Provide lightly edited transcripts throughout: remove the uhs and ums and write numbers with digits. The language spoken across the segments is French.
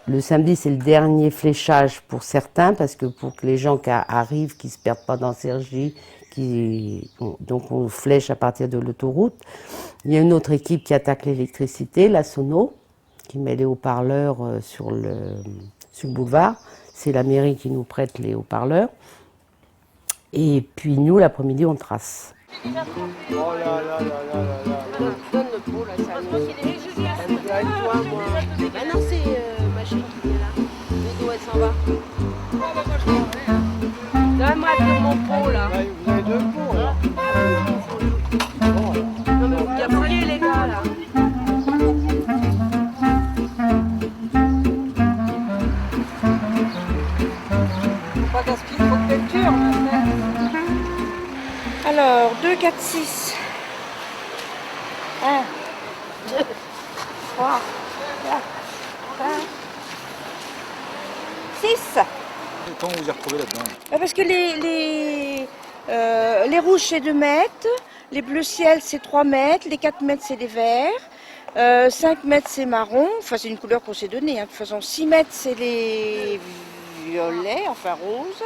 Le samedi, c'est le dernier fléchage pour certains, parce que pour que les gens qui arrivent, qui ne se perdent pas dans Cergy, donc on flèche à partir de l'autoroute. Il y a une autre équipe qui attaque l'électricité, la Sono, qui met les haut-parleurs sur le boulevard. C'est la mairie qui nous prête les haut-parleurs. Et puis nous, l'après-midi, on trace. Oh là là là là là là. Donne le pot là, ça me fait avec toi, moi. Bah non, c'est machine qui est là. Mais d'où elle s'en va? Donne-moi mon pot là. Ouais, vous avez deux pots alors. Non mais vous gaspillez les gars là. Faut pas gaspiller trop de lecture. Alors, 2, 4, 6. 1, 2, 3, 4, 5, 6. Comment vous y retrouvez là-dedans? Parce que les rouges c'est 2 mètres, les bleus ciel c'est 3 mètres, les 4 mètres c'est les verts, 5 mètres c'est marron, enfin c'est une couleur qu'on s'est donnée, hein. De toute façon 6 mètres c'est les violets, enfin roses,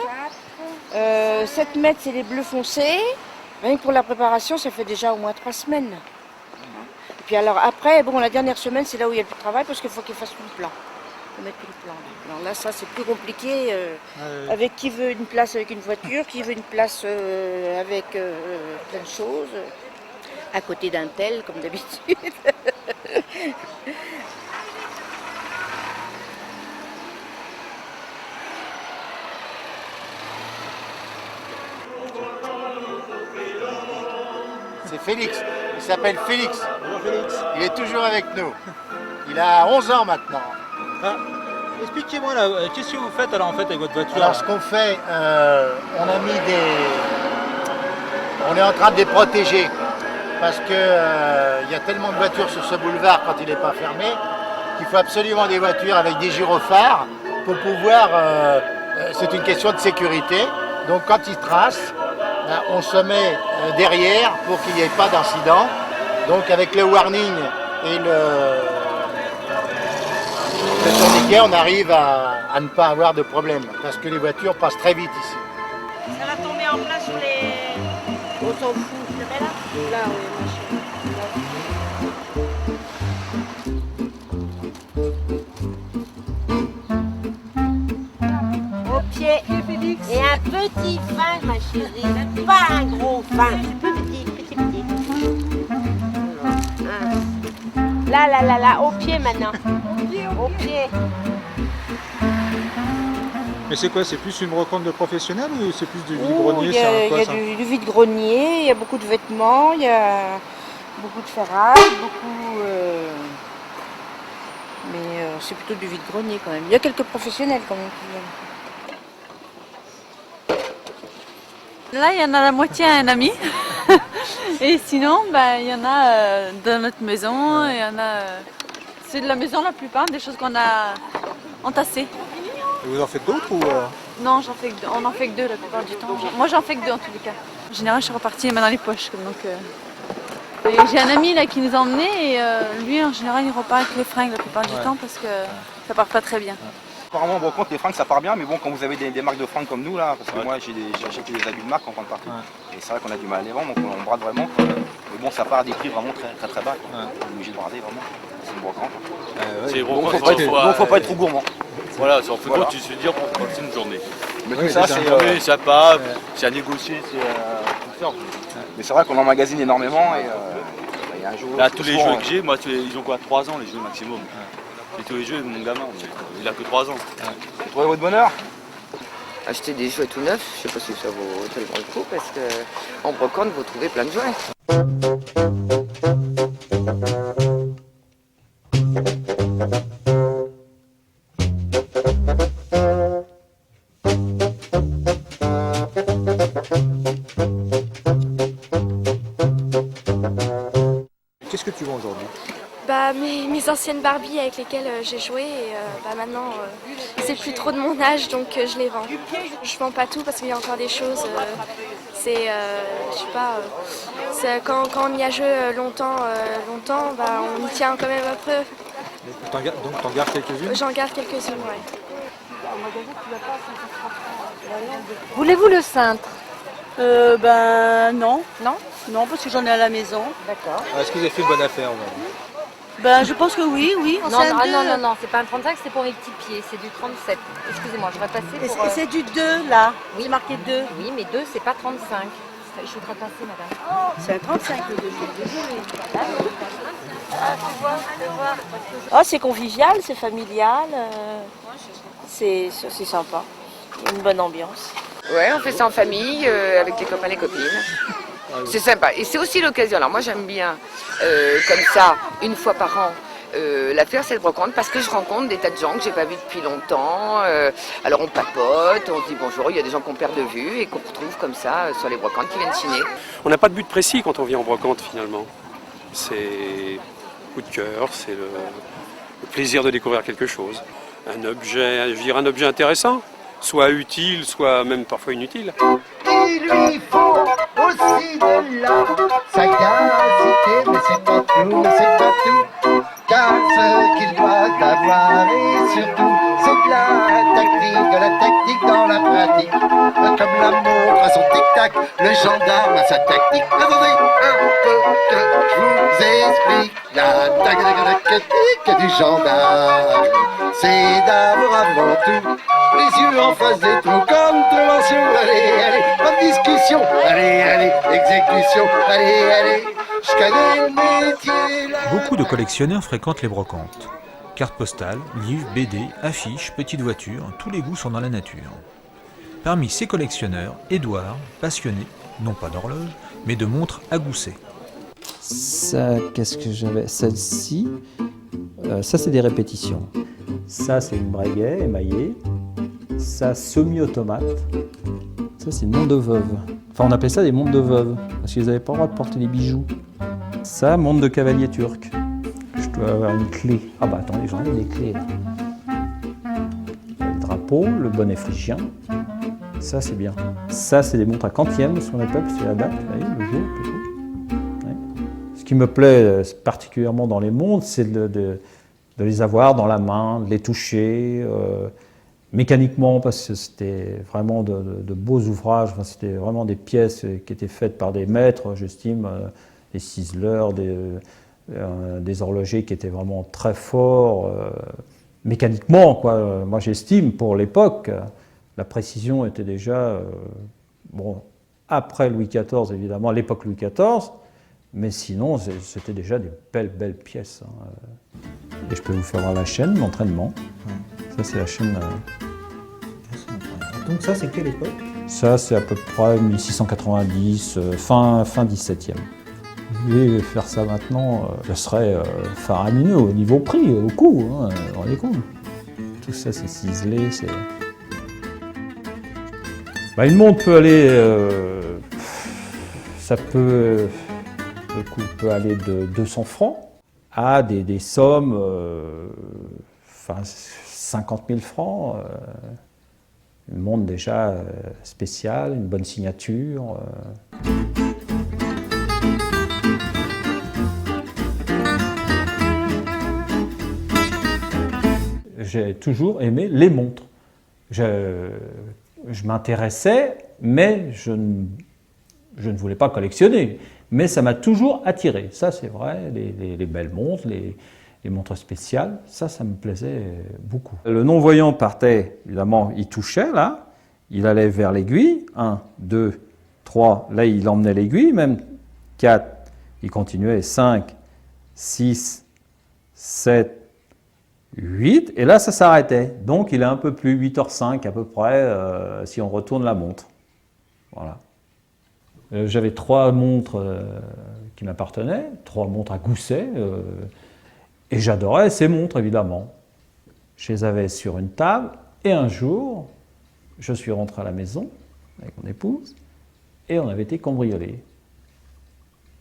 7 mètres c'est les bleus foncés. Rien que pour la préparation ça fait déjà au moins 3 semaines. Et puis alors après, bon la dernière semaine c'est là où il y a le plus de travail parce qu'il faut qu'il fasse tout le plat. Faut mettre tout le plan. Alors là, ça c'est plus compliqué. Avec qui veut une place avec une voiture, qui veut une place avec plein de choses, à côté d'un tel, comme d'habitude. C'est Félix, il s'appelle Félix. Bonjour Félix. Il est toujours avec nous. Il a 11 ans maintenant. Ah, expliquez-moi là, qu'est-ce que vous faites alors en fait avec votre voiture? Alors ce qu'on fait, on a mis on est en train de les protéger parce que il y a tellement de voitures sur ce boulevard quand il n'est pas fermé qu'il faut absolument des voitures avec des gyrophares pour pouvoir. C'est une question de sécurité. Donc quand ils tracent, ben, on se met derrière pour qu'il n'y ait pas d'incident. Donc avec le warning et le tourniquet, on arrive à ne pas avoir de problème parce que les voitures passent très vite ici. Ça va tomber en place sur les... On s'en fout. Je le mets là? Là, oui, au pied. Et un petit fin, ma chérie. Pas un gros fin. Petit, petit, petit. Là, au pied maintenant. Au pied. Mais c'est quoi? C'est plus une brocante de professionnels ou c'est plus du vide-grenier? Il y a, C'est quoi, il y a ça? du vide-grenier, il y a beaucoup de vêtements, il y a beaucoup de ferraille, beaucoup... mais c'est plutôt du vide-grenier quand même. Il y a quelques professionnels quand même qui viennent. Là, il y en a la moitié à un ami. Et sinon, il y en a dans notre maison. Il y en a... c'est de la maison la plupart, des choses qu'on a entassées. Et vous en faites d'autres ou Non, on en fait que 2 la plupart du temps. Moi, j'en fais que 2 en tous les cas. En général, je suis repartie les mains dans les poches. Et j'ai un ami là qui nous a emmenés et lui, en général, il repart avec les fringues la plupart du temps parce que ça part pas très bien. Apparemment, on compte les fringues, ça part bien, mais bon, quand vous avez des marques de fringues comme nous, là, parce que moi, j'ai acheté des habits de marque en grande partie, et c'est vrai qu'on a du mal à les vendre, donc on brade vraiment. Mais bon, ça part à des prix vraiment très très très bas. On est obligé de brader vraiment. C'est une brocante. Donc Faut pas être trop gourmand. Voilà, c'est en fait, tu sais dire pour passer une journée. Mais Oui, tout ça, c'est c'est. Oui, ça part, c'est à négocier, c'est tout faire. Mais c'est vrai qu'on emmagasine énormément et il y a un jour. Là, tous les jeux que j'ai, moi, ils ont quoi, 3 ans les jeux maximum. Et tous les jeux, mon gamin, il a que 3 ans. Vous trouvez votre bonheur? Acheter des jouets tout neufs, je sais pas si ça vaut tellement le coup parce qu'en brocante vous trouvez plein de jouets. qu'est-ce que tu vends aujourd'hui? Mes anciennes Barbie avec lesquelles j'ai joué et maintenant c'est plus trop de mon âge donc je les vends. Je vends pas tout parce qu'il y a encore des choses, je sais pas, quand on y a joué longtemps, on y tient quand même un peu. Donc t'en gardes quelques-unes? J'en garde quelques-unes, ouais. Voulez-vous le cintre? Ben non. Non? Non, parce que j'en ai à la maison. D'accord. Est-ce que vous avez fait une bonne affaire aujourd'hui? Ben je pense que oui. Non, non, c'est pas un 35, c'est pour mes petits pieds, c'est du 37. Excusez-moi, je vais passer pour... Et c'est du 2 là, Oui. c'est marqué 2. Oui, mais 2, c'est pas 35. Je voudrais passer, madame. C'est un 35 le 2, je suis désolée. Oh, c'est convivial, c'est familial, c'est sympa. Il y a une bonne ambiance. Ouais, on fait ça en famille, avec les copains et les copines. C'est sympa. Et c'est aussi l'occasion. Alors moi j'aime bien, comme ça, une fois par an, la faire cette brocante parce que je rencontre des tas de gens que j'ai pas vus depuis longtemps. Alors on papote, on se dit bonjour, il y a des gens qu'on perd de vue et qu'on retrouve comme ça sur les brocantes qui viennent chiner. On n'a pas de but précis quand on vient en brocante finalement. C'est coup de cœur, c'est le plaisir de découvrir quelque chose. Un objet, je dirais un objet intéressant, soit utile, soit même parfois inutile. Il lui faut aussi de la sagacité, mais c'est pas tout, car ce qu'il doit avoir et surtout c'est de la tactique dans la pratique. Comme la montre à son tic-tac, le gendarme a sa tactique. Attendez un peu que je vous explique la tactique du gendarme. C'est d'avoir avant tout les yeux en face des trous, contravention, allez, pas de discussion, allez, exécution, allez, je connais le métier là. Beaucoup de collectionneurs fréquentent les brocantes. Cartes postales, livres, BD, affiches, petites voitures, tous les goûts sont dans la nature. Parmi ces collectionneurs, Édouard, passionné, non pas d'horloge, mais de montres à gousset. Ça, qu'est-ce que j'avais? Celle-ci, ça c'est des répétitions. Ça c'est une Breguet émaillée. Ça, semi-automate. Ça, c'est une montre de veuve. Enfin, on appelait ça des montres de veuve, parce qu'ils n'avaient pas le droit de porter des bijoux. Ça, montre de cavalier turc. Je dois avoir une clé. Ah bah attendez, j'en ai des clés là. Le drapeau, le bonnet phrygien. Ça, c'est bien. Ça, c'est des montres à quantième, ce qu'on appelle, c'est la date, vous voyez, le jour, plutôt. Ouais. Ce qui me plaît particulièrement dans les montres, c'est de les avoir dans la main, de les toucher. Mécaniquement, parce que c'était vraiment de beaux ouvrages, enfin, c'était vraiment des pièces qui étaient faites par des maîtres, j'estime, des ciseleurs, des horlogers qui étaient vraiment très forts, mécaniquement, quoi. Moi j'estime, pour l'époque, la précision était déjà, bon, après Louis XIV évidemment, l'époque Louis XIV, mais sinon c'était déjà des belles pièces. Hein. Et je peux vous faire voir la chaîne d'entraînement. Ça, c'est la chaîne. Donc, ça, c'est quelle époque? Ça, c'est à peu près 1690, fin 17e. Je vais faire ça maintenant, ce serait faramineux au niveau prix, au coût, hein, vous vous rendez compte. Tout ça, c'est ciselé, c'est. Bah, une montre peut aller. Le coût peut aller de 200 francs à des sommes. 50 000 francs, une montre déjà spéciale, une bonne signature. J'ai toujours aimé les montres. Je m'intéressais, mais je ne voulais pas collectionner. Mais ça m'a toujours attiré, ça c'est vrai, les belles montres, les montres spéciales, ça me plaisait beaucoup. Le non-voyant partait, évidemment, il touchait là, il allait vers l'aiguille, 1, 2, 3, là il emmenait l'aiguille, même 4, il continuait, 5, 6, 7, 8, et là ça s'arrêtait. Donc il est un peu plus, 8h05 à peu près, si on retourne la montre. Voilà. J'avais 3 montres qui m'appartenaient, 3 montres à gousset, et j'adorais ces montres, évidemment. Je les avais sur une table, et un jour, je suis rentré à la maison avec mon épouse, et on avait été cambriolés.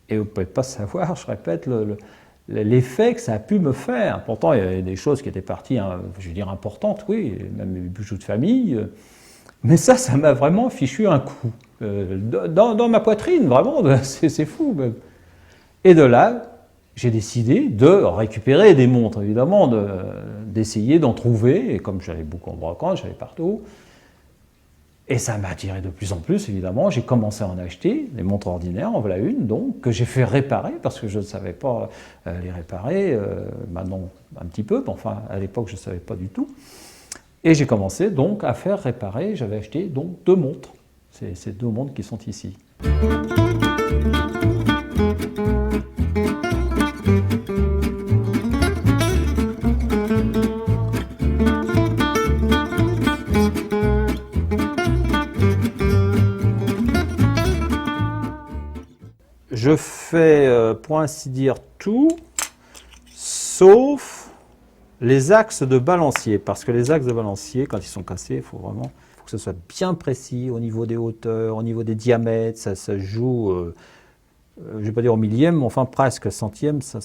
Et vous ne pouvez pas savoir, je répète, l'effet que ça a pu me faire. Pourtant, il y avait des choses qui étaient parties, je veux dire, importantes, oui, même les bijoux de famille, mais ça m'a vraiment fichu un coup. Dans ma poitrine, vraiment, c'est fou. Même. Et de là, j'ai décidé de récupérer des montres, évidemment, d'essayer d'en trouver. Et comme j'allais beaucoup en brocante, j'allais partout. Et ça m'a attiré de plus en plus, évidemment. J'ai commencé à en acheter, des montres ordinaires, en voilà une, donc, que j'ai fait réparer, parce que je ne savais pas les réparer. Maintenant, un petit peu, mais enfin, à l'époque, je ne savais pas du tout. Et j'ai commencé donc à faire réparer. J'avais acheté donc 2 montres. C'est ces 2 montres qui sont ici. Je fais, pour ainsi dire, tout, sauf les axes de balancier. Parce que les axes de balancier, quand ils sont cassés, il faut que ce soit bien précis au niveau des hauteurs, au niveau des diamètres. Ça joue, je ne vais pas dire au millième, mais enfin presque centième. Ça,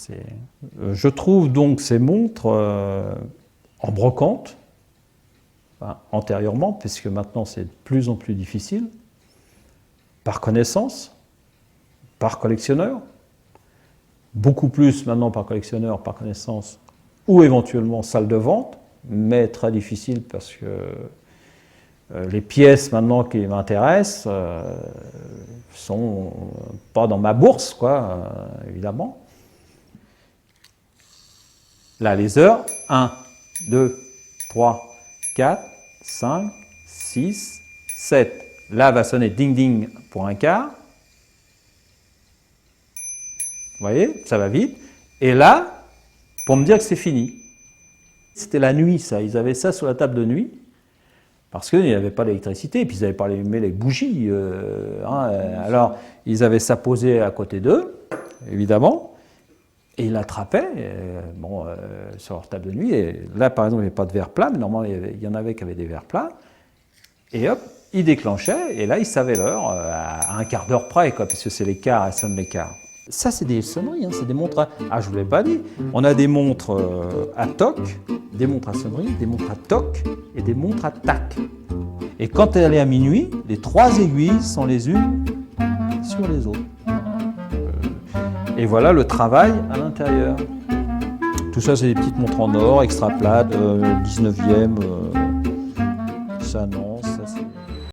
je trouve donc ces montres en brocante, enfin, antérieurement, puisque maintenant c'est de plus en plus difficile, par connaissance, par collectionneur, beaucoup plus maintenant par collectionneur, par connaissance, ou éventuellement salle de vente, mais très difficile parce que les pièces maintenant qui m'intéressent sont pas dans ma bourse, quoi, évidemment. Là, les heures, 1, 2, 3, 4, 5, 6, 7. Là, va sonner ding ding pour un quart. Vous voyez, ça va vite. Et là, pour me dire que c'est fini. C'était la nuit, ça. Ils avaient ça sur la table de nuit, parce qu'il n'y avait pas d'électricité, et puis ils n'avaient pas allumé les bougies. Alors, ils avaient ça posé à côté d'eux, évidemment, et ils l'attrapaient sur leur table de nuit. Et là, par exemple, il n'y avait pas de verre plat, mais normalement, il y en avait qui avaient des verres plats. Et hop, ils déclenchaient, et là, ils savaient l'heure à un quart d'heure près, quoi, puisque c'est les quarts, elles sonnent les quarts. Ça, c'est des sonneries, c'est des montres à... je ne vous l'ai pas dit. On a des montres à toc, des montres à sonnerie, des montres à toc et des montres à tac. Et quand elle est à minuit, les 3 aiguilles sont les unes sur les autres. Et voilà le travail à l'intérieur. Tout ça, c'est des petites montres en or, extra plates, 19e, ça non.